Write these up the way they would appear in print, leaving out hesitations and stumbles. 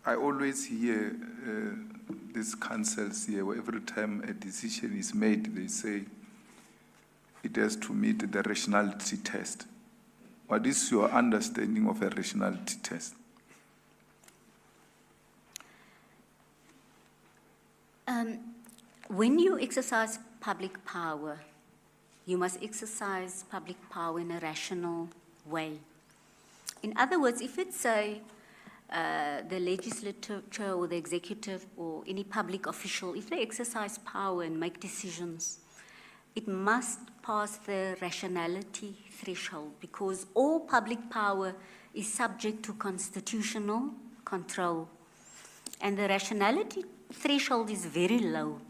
I always hear these councils here, where every time a decision is made, they say it has to meet the rationality test. What is your understanding of a rationality test? When you exercise public power, you must exercise public power in a rational way. In other words, if it's the legislature or the executive or any public official, if they exercise power and make decisions, it must pass the rationality threshold, because all public power is subject to constitutional control. And the rationality threshold is very low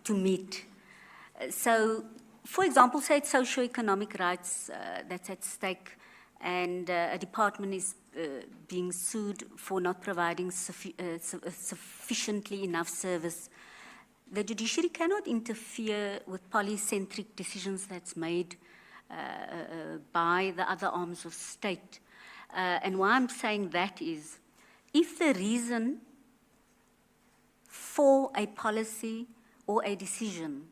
to meet. So, for example, say it's socio-economic rights that's at stake, and a department is being sued for not providing sufficiently enough service. The judiciary cannot interfere with polycentric decisions that's made by the other arms of state. And why I'm saying that is, if the reason for a policy or a decision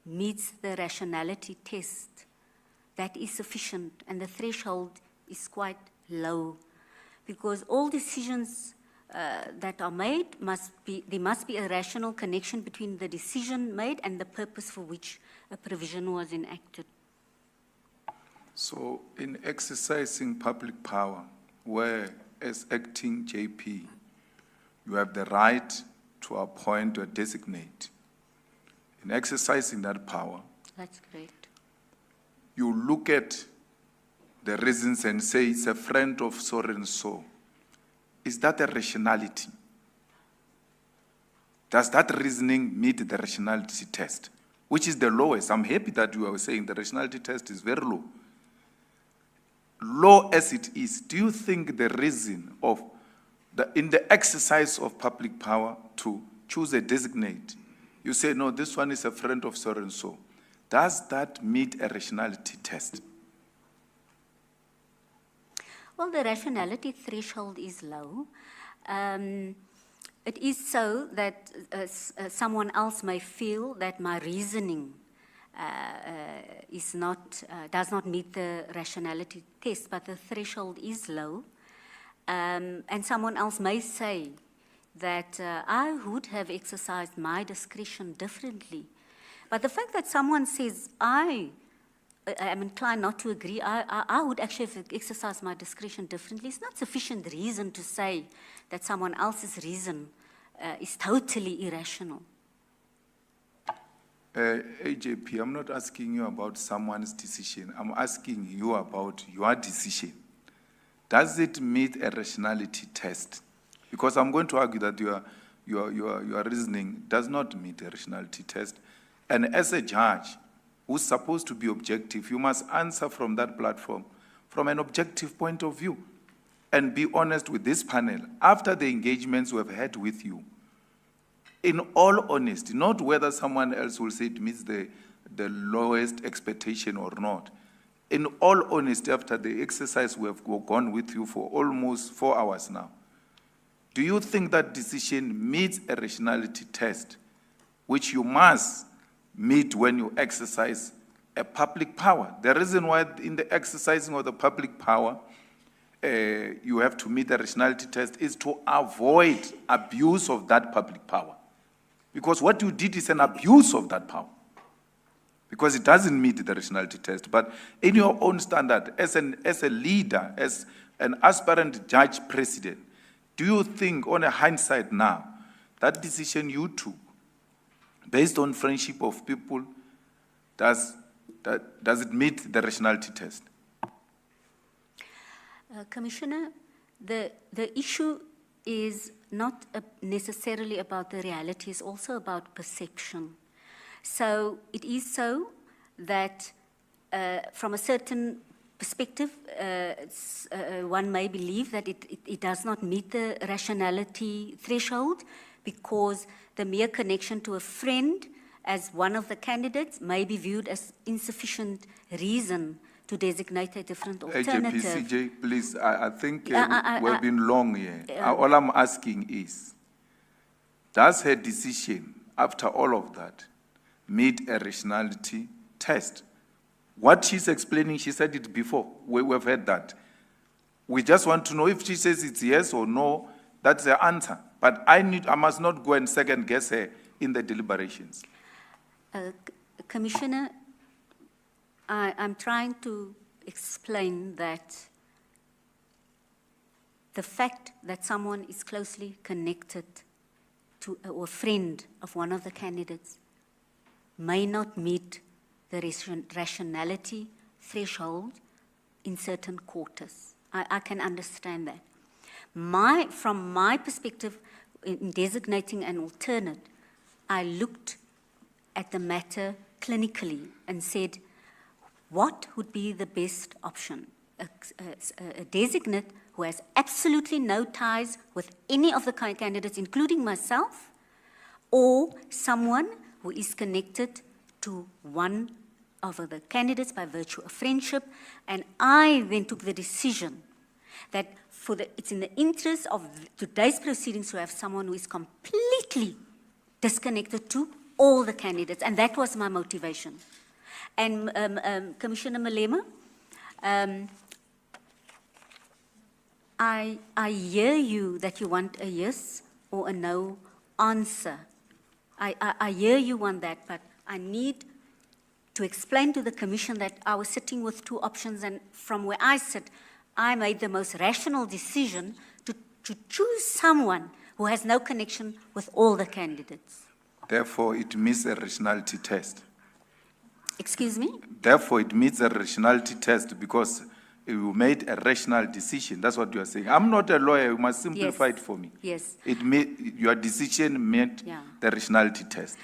meets the rationality test, that is sufficient, and the threshold is quite low, because all decisions that are made there must be a rational connection between the decision made and the purpose for which a provision was enacted. So, in exercising public power, where as acting JP, you have the right to appoint or designate. In exercising that power, that's correct, you look at the reasons and say it's a friend of so and so. Is that a rationality? Does that reasoning meet the rationality test, which is the lowest? I'm happy that you are saying the rationality test is very low. Low as it is, do you think the reason of in the exercise of public power to choose a designate, you say, no, this one is a friend of so and so, does that meet a rationality test? Well, the rationality threshold is low. It is so that someone else may feel that my reasoning does not meet the rationality test, but the threshold is low. And someone else may say that I would have exercised my discretion differently. But the fact that someone says, I am inclined not to agree, I would actually have exercised my discretion differently, it's not sufficient reason to say that someone else's reason is totally irrational. AJP, I'm not asking you about someone's decision. I'm asking you about your decision. Does it meet a rationality test? Because I'm going to argue that your reasoning does not meet a rationality test. And as a judge who's supposed to be objective, you must answer from that platform from an objective point of view and be honest with this panel. After the engagements we have had with you, in all honesty, not whether someone else will say it meets the lowest expectation or not. In all honesty, after the exercise we have gone with you for almost 4 hours now, do you think that decision meets a rationality test, which you must meet when you exercise a public power? The reason why in the exercising of the public power, you have to meet the rationality test is to avoid abuse of that public power. Because what you did is an abuse of that power. Because it doesn't meet the rationality test. But in your own standard, as a leader, as an aspirant judge president, do you think, on a hindsight now, that decision you took, based on friendship of people, does it meet the rationality test? Commissioner, the issue is not necessarily about the reality, it's also about perception. So it is so that from a certain perspective, one may believe that it does not meet the rationality threshold because the mere connection to a friend as one of the candidates may be viewed as insufficient reason to designate a different AJP, alternative. CJ, please, I think I- we've been long here. All I'm asking is, does her decision, after all of that, meet a rationality test? What she's explaining, she said it before. We've heard that. We just want to know if she says it's yes or no, that's the answer. But I must not go and second guess her in the deliberations. Commissioner, I'm trying to explain that the fact that someone is closely connected to or friend of one of the candidates may not meet the rationality threshold in certain quarters. I can understand that. From my perspective, in designating an alternate, I looked at the matter clinically and said, what would be the best option? A designate who has absolutely no ties with any of the candidates, including myself, or someone who is connected to one of the candidates by virtue of friendship. And I then took the decision that it's in the interest of today's proceedings to have someone who is completely disconnected to all the candidates, and that was my motivation. And Commissioner Malema, I hear you that you want a yes or a no answer. I hear you want that, but I need to explain to the Commission that I was sitting with two options, and from where I sit, I made the most rational decision to choose someone who has no connection with all the candidates. Therefore, it meets a rationality test. Excuse me? Therefore, it meets a rationality test because you made a rational decision. That's what you are saying. I'm not a lawyer. You must simplify it for me. Yes. Your decision met the rationality test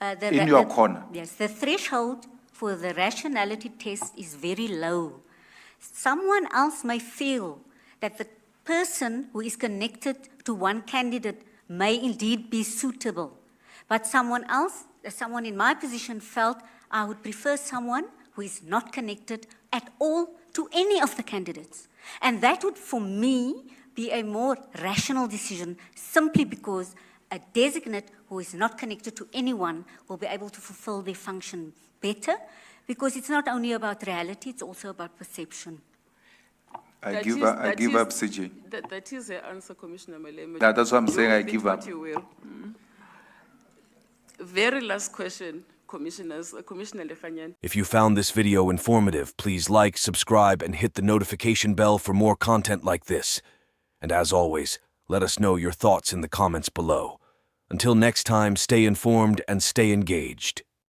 in your corner. Yes. The threshold for the rationality test is very low. Someone else may feel that the person who is connected to one candidate may indeed be suitable. But someone else, someone in my position felt I would prefer someone who is not connected at all to any of the candidates. And that would, for me, be a more rational decision, simply because a designate who is not connected to anyone will be able to fulfill their function better, because it's not only about reality, it's also about perception. I give up, CJ. That is the answer, Commissioner Malema. That's what I'm saying, I give up. You will. Very last question, Commissioners. Commissioner Lekhanyan. If you found this video informative, please like, subscribe, and hit the notification bell for more content like this. And as always, let us know your thoughts in the comments below. Until next time, stay informed and stay engaged.